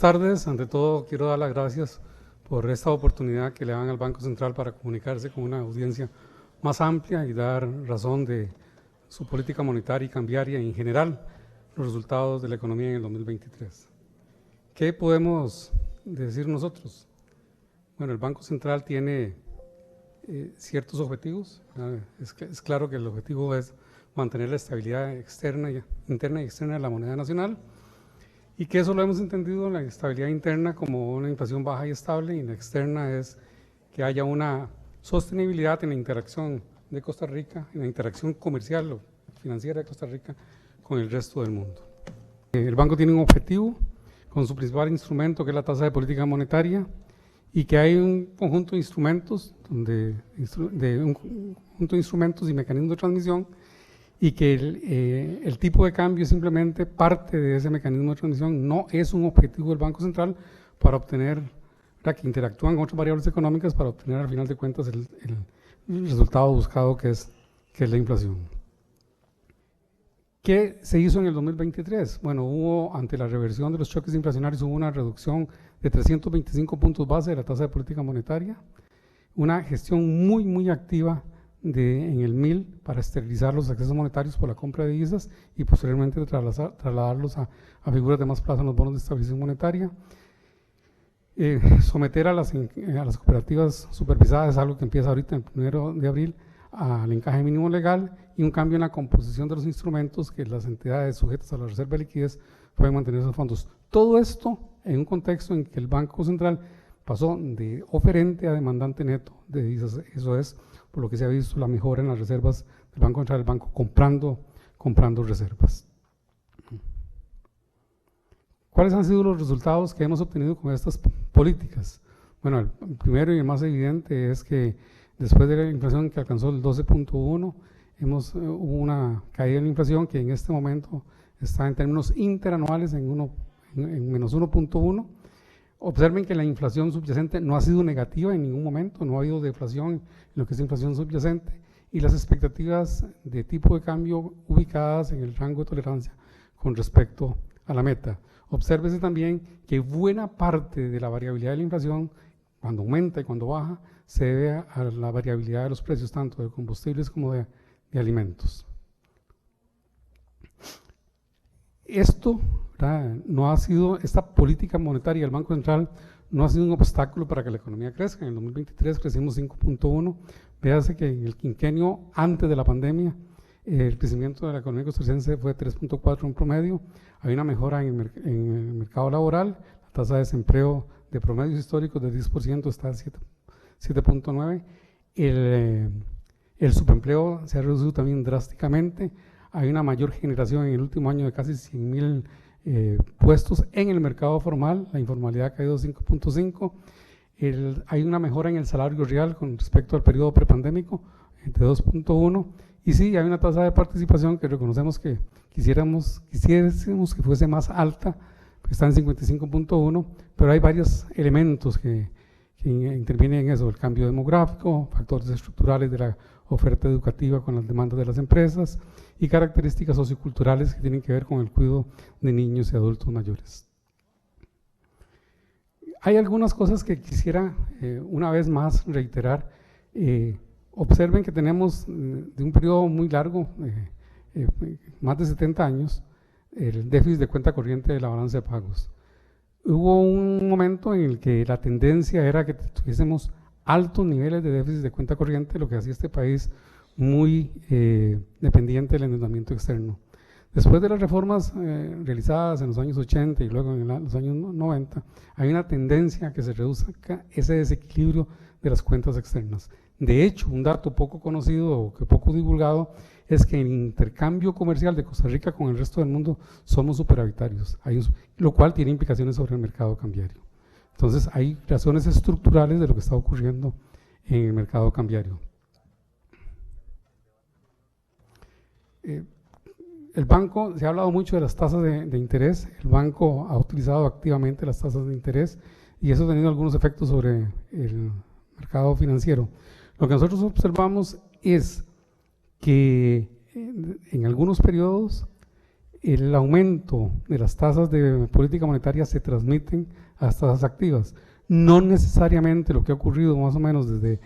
tardes. Ante todo, quiero dar las gracias por esta oportunidad que le dan al Banco Central para comunicarse con una audiencia más amplia y dar razón de su política monetaria y cambiaria y en general los resultados de la economía en el 2023. ¿Qué podemos decir nosotros? Bueno, el Banco Central tiene ciertos objetivos. Es claro que el objetivo es mantener la estabilidad interna y externa de la moneda nacional, y que eso lo hemos entendido en la estabilidad interna como una inflación baja y estable, y la externa es que haya una sostenibilidad en la interacción de Costa Rica, en la interacción comercial o financiera de Costa Rica con el resto del mundo. El banco tiene un objetivo con su principal instrumento, que es la tasa de política monetaria, y que hay un conjunto de instrumentos, un conjunto de instrumentos y mecanismos de transmisión, y que el tipo de cambio es simplemente parte de ese mecanismo de transmisión, no es un objetivo del Banco Central para obtener, que interactúan con otras variables económicas para obtener al final de cuentas el resultado buscado, que es la inflación. ¿Qué se hizo en el 2023? Bueno, ante la reversión de los choques inflacionarios, hubo una reducción de 325 puntos base de la tasa de política monetaria, una gestión muy activa en el MIL para esterilizar los excesos monetarios por la compra de divisas y posteriormente trasladarlos a figuras de más plazo en los bonos de estabilización monetaria. Someter a las cooperativas supervisadas es algo que empieza ahorita el 1 de abril al encaje mínimo legal, y un cambio en la composición de los instrumentos que las entidades sujetas a la reserva de liquidez pueden mantener esos fondos. Todo esto en un contexto en que el Banco Central pasó de oferente a demandante neto de divisas. Eso es por lo que se ha visto la mejora en las reservas del Banco Central, el banco comprando reservas. ¿Cuáles han sido los resultados que hemos obtenido con estas políticas? Bueno, el primero y el más evidente es que después de la inflación que alcanzó el 12.1, hubo una caída en la inflación que en este momento está en términos interanuales en menos 1.1. Observen que la inflación subyacente no ha sido negativa en ningún momento, no ha habido deflación en lo que es inflación subyacente, y las expectativas de tipo de cambio ubicadas en el rango de tolerancia con respecto a la meta. Obsérvese también que buena parte de la variabilidad de la inflación, cuando aumenta y cuando baja, se debe a la variabilidad de los precios tanto de combustibles como de alimentos. Esta política monetaria del Banco Central no ha sido un obstáculo para que la economía crezca. En el 2023 crecimos 5.1. Véase que en el quinquenio antes de la pandemia el crecimiento de la economía costarricense fue 3.4 en promedio. Hay una mejora en el mercado laboral. La tasa de desempleo de promedios históricos del 10% está a 7.9. El subempleo se ha reducido también drásticamente. Hay una mayor generación en el último año de casi 100,000 puestos en el mercado formal. La informalidad ha caído 5.5. Hay una mejora en el salario real con respecto al periodo prepandémico de 2.1. Y sí, hay una tasa de participación que reconocemos que quisiéramos que fuese más alta, porque está en 55.1, pero hay varios elementos que intervienen en eso: el cambio demográfico, factores estructurales de la oferta educativa con las demandas de las empresas y características socioculturales que tienen que ver con el cuidado de niños y adultos mayores. Hay algunas cosas que quisiera una vez más reiterar. Observen que tenemos de un periodo muy largo, más de 70 años, el déficit de cuenta corriente de la balanza de pagos. Hubo un momento en el que la tendencia era que tuviésemos altos niveles de déficit de cuenta corriente, lo que hacía este país muy dependiente del endeudamiento externo. Después de las reformas realizadas en los años 80 y luego en los años 90, hay una tendencia a que se reduzca ese desequilibrio de las cuentas externas. De hecho, un dato poco conocido o que poco divulgado es que en el intercambio comercial de Costa Rica con el resto del mundo somos superavitarios, lo cual tiene implicaciones sobre el mercado cambiario. Entonces hay razones estructurales de lo que está ocurriendo en el mercado cambiario. El banco, se ha hablado mucho de las tasas de interés. El banco ha utilizado activamente las tasas de interés y eso ha tenido algunos efectos sobre el mercado financiero. Lo que nosotros observamos es que en algunos periodos el aumento de las tasas de política monetaria se transmiten a las tasas activas. No necesariamente lo que ha ocurrido más o menos desde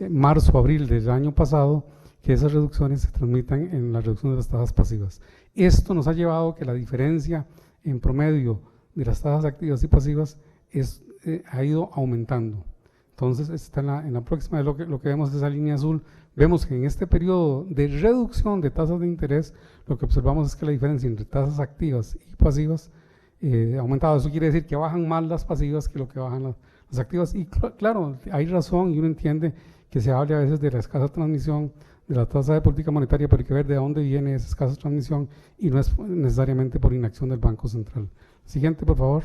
marzo, abril del año pasado, que esas reducciones se transmitan en la reducción de las tasas pasivas. Esto nos ha llevado a que la diferencia en promedio de las tasas activas y pasivas ha ido aumentando. Entonces, está en la próxima, lo que vemos es esa línea azul. Vemos que en este periodo de reducción de tasas de interés, lo que observamos es que la diferencia entre tasas activas y pasivas ha aumentado. Eso quiere decir que bajan más las pasivas que lo que bajan las activas. Y claro, hay razón y uno entiende que se hable a veces de la escasa transmisión de la tasa de política monetaria, pero hay que ver de dónde viene esa escasa transmisión y no es necesariamente por inacción del Banco Central. Siguiente, por favor.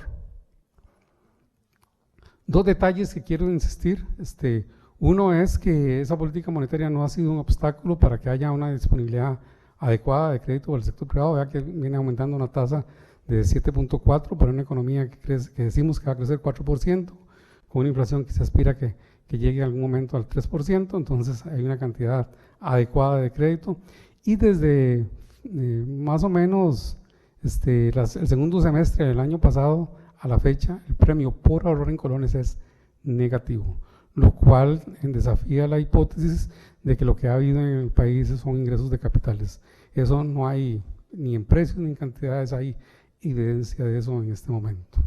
Dos detalles que quiero insistir. Uno es que esa política monetaria no ha sido un obstáculo para que haya una disponibilidad adecuada de crédito para el sector privado. Vea que viene aumentando una tasa de 7.4 para una economía que decimos que va a crecer 4%, con una inflación que se aspira que llegue en algún momento al 3%, entonces hay una cantidad adecuada de crédito. Y desde más o menos el segundo semestre del año pasado a la fecha, el premio por ahorrar en colones es negativo, lo cual desafía la hipótesis de que lo que ha habido en el país son ingresos de capitales. Eso no hay ni en precios ni en cantidades, hay evidencia de eso en este momento.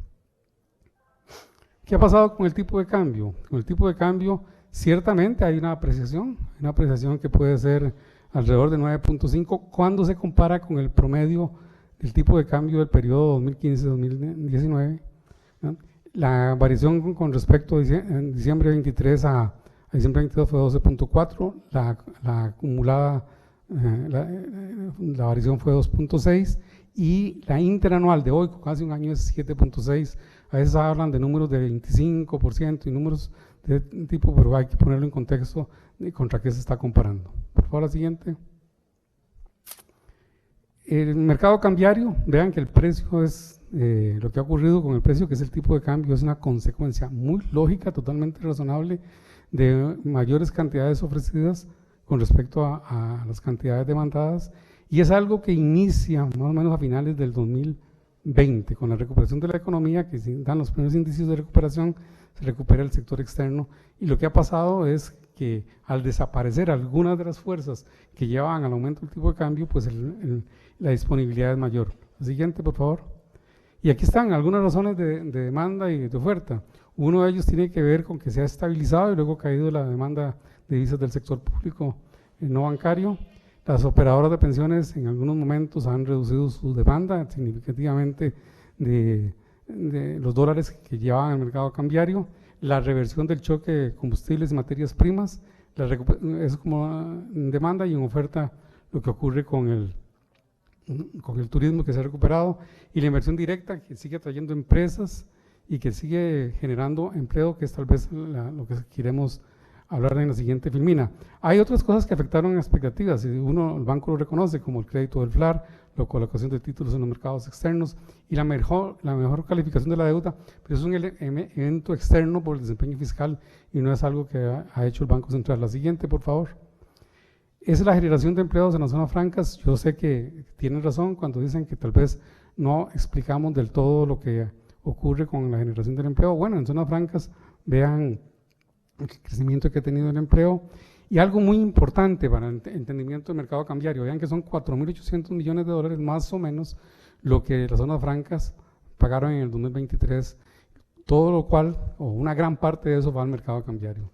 ¿Qué ha pasado con el tipo de cambio? Con el tipo de cambio ciertamente hay una apreciación que puede ser alrededor de 9.5 cuando se compara con el promedio del tipo de cambio del periodo 2015-2019. ¿no? La variación con respecto a diciembre 23 a diciembre 22 fue 12.4, la acumulada, la variación fue 2.6 y la interanual de hoy, casi un año, es 7.6. A veces hablan de números de 25% y números de tipo, pero hay que ponerlo en contexto de contra qué se está comparando. Por favor, la siguiente. El mercado cambiario, vean que el precio es, lo que ha ocurrido con el precio, que es el tipo de cambio, es una consecuencia muy lógica, totalmente razonable, de mayores cantidades ofrecidas con respecto a las cantidades demandadas, y es algo que inicia más o menos a finales del 2020, con la recuperación de la economía, que dan los primeros indicios de recuperación, se recupera el sector externo, y lo que ha pasado es que al desaparecer algunas de las fuerzas que llevaban al aumento del tipo de cambio, pues la disponibilidad es mayor. La siguiente, por favor. Y aquí están algunas razones de demanda y de oferta. Uno de ellos tiene que ver con que se ha estabilizado y luego ha caído la demanda de divisas del sector público no bancario. Las operadoras de pensiones en algunos momentos han reducido su demanda significativamente de los dólares que llevaban al mercado cambiario. La reversión del choque de combustibles y materias primas, es como en demanda, y en oferta lo que ocurre con el turismo que se ha recuperado, y la inversión directa que sigue atrayendo empresas y que sigue generando empleo, que es tal vez lo que queremos hablar en la siguiente filmina. Hay otras cosas que afectaron expectativas, y el banco lo reconoce, como el crédito del FLAR, la colocación de títulos en los mercados externos y la mejor calificación de la deuda, pero es un evento externo por el desempeño fiscal y no es algo que ha hecho el Banco Central. La siguiente, por favor. Es la generación de empleos en las zonas francas. Yo sé que tienen razón cuando dicen que tal vez no explicamos del todo lo que ocurre con la generación del empleo. Bueno, en zonas francas vean el crecimiento que ha tenido el empleo. Y algo muy importante para el entendimiento del mercado cambiario, vean que son 4.800 millones de dólares más o menos lo que las zonas francas pagaron en el 2023, todo lo cual, o una gran parte de eso va al mercado cambiario.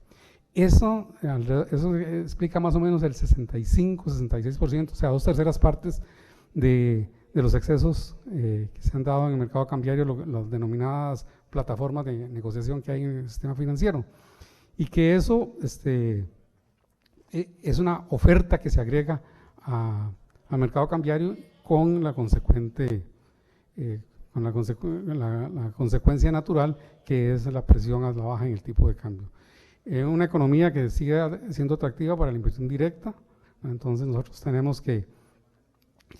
Eso explica más o menos el 65-66%, o sea, 2/3 partes de los excesos que se han dado en el mercado cambiario, las denominadas plataformas de negociación que hay en el sistema financiero. Y que eso es una oferta que se agrega al mercado cambiario con la consecuencia natural, que es la presión a la baja en el tipo de cambio. Una economía que sigue siendo atractiva para la inversión directa, entonces nosotros tenemos que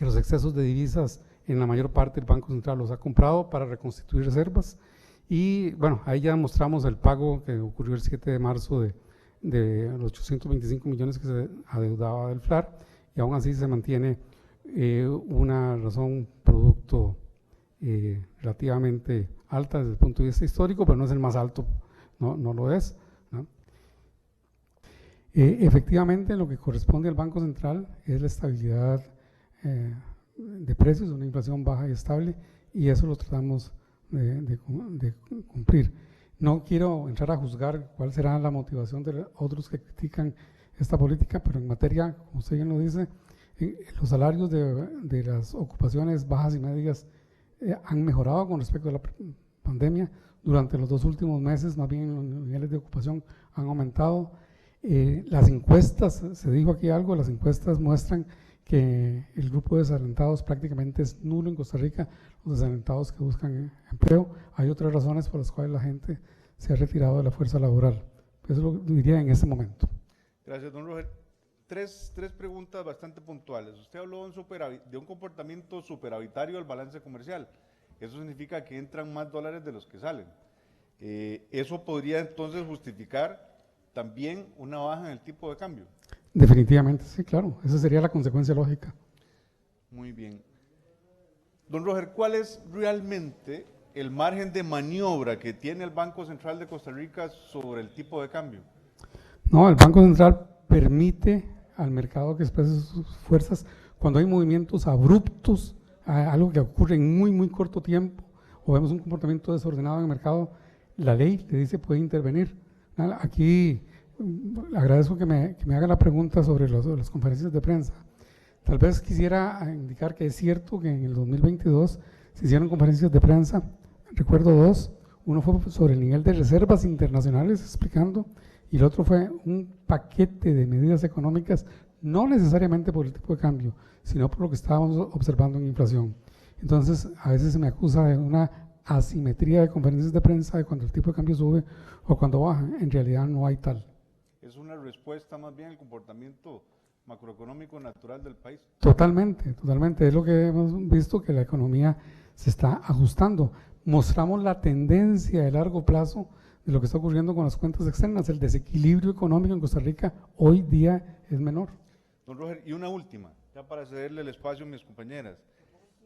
los excesos de divisas en la mayor parte el Banco Central los ha comprado para reconstituir reservas, y bueno, ahí ya mostramos el pago que ocurrió el 7 de marzo de los 825 millones que se adeudaba del FLAR, y aún así se mantiene una razón producto relativamente alta desde el punto de vista histórico, pero no es el más alto, no lo es, ¿no? Efectivamente, lo que corresponde al Banco Central es la estabilidad de precios, una inflación baja y estable, y eso lo tratamos de cumplir. No quiero entrar a juzgar cuál será la motivación de otros que critican esta política, pero en materia, como usted bien lo dice, los salarios de las ocupaciones bajas y medias han mejorado con respecto a la pandemia. Durante los 2 últimos meses, más bien los niveles de ocupación han aumentado. Las encuestas, se dijo aquí algo, las encuestas muestran que el grupo de desalentados prácticamente es nulo en Costa Rica, los desalentados que buscan empleo. Hay otras razones por las cuales la gente se ha retirado de la fuerza laboral. Eso lo diría en este momento. Gracias, don Roger. Tres preguntas bastante puntuales. Usted habló de un comportamiento superavitario del balance comercial. Eso significa que entran más dólares de los que salen. ¿Eso podría entonces justificar también una baja en el tipo de cambio? Definitivamente, sí, claro. Esa sería la consecuencia lógica. Muy bien. Don Roger, ¿cuál es realmente el margen de maniobra que tiene el Banco Central de Costa Rica sobre el tipo de cambio? No, el Banco Central permite al mercado que exprese sus fuerzas cuando hay movimientos abruptos, algo que ocurre en muy corto tiempo, o vemos un comportamiento desordenado en el mercado, la ley le dice puede intervenir. Aquí agradezco que me haga la pregunta sobre las conferencias de prensa. Tal vez quisiera indicar que es cierto que en el 2022 se hicieron conferencias de prensa, recuerdo 2, uno fue sobre el nivel de reservas internacionales explicando, y el otro fue un paquete de medidas económicas, no necesariamente por el tipo de cambio, sino por lo que estábamos observando en inflación. Entonces, a veces se me acusa de una asimetría de conferencias de prensa de cuando el tipo de cambio sube o cuando baja. En realidad no hay tal. Es una respuesta más bien al comportamiento macroeconómico natural del país. Totalmente. Es lo que hemos visto, que la economía se está ajustando. Mostramos la tendencia de largo plazo de lo que está ocurriendo con las cuentas externas. El desequilibrio económico en Costa Rica hoy día es menor. Don Roger, y una última, ya para cederle el espacio a mis compañeras.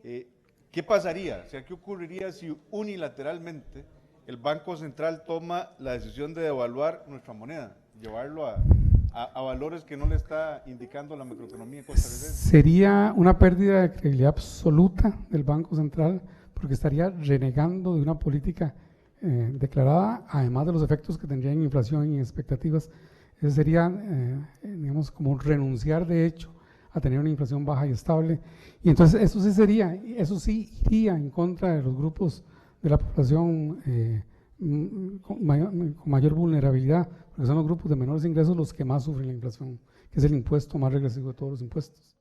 ¿Qué pasaría, o sea, qué ocurriría si unilateralmente el Banco Central toma la decisión de devaluar nuestra moneda, llevarlo a valores que no le está indicando la macroeconomía costarricense? Sería una pérdida de credibilidad absoluta del Banco Central, porque estaría renegando de una política declarada, además de los efectos que tendría en inflación y en expectativas. Eso sería, digamos, como renunciar de hecho a tener una inflación baja y estable, y entonces eso sí iría en contra de los grupos de la población con mayor vulnerabilidad, porque son los grupos de menores ingresos los que más sufren la inflación, que es el impuesto más regresivo de todos los impuestos.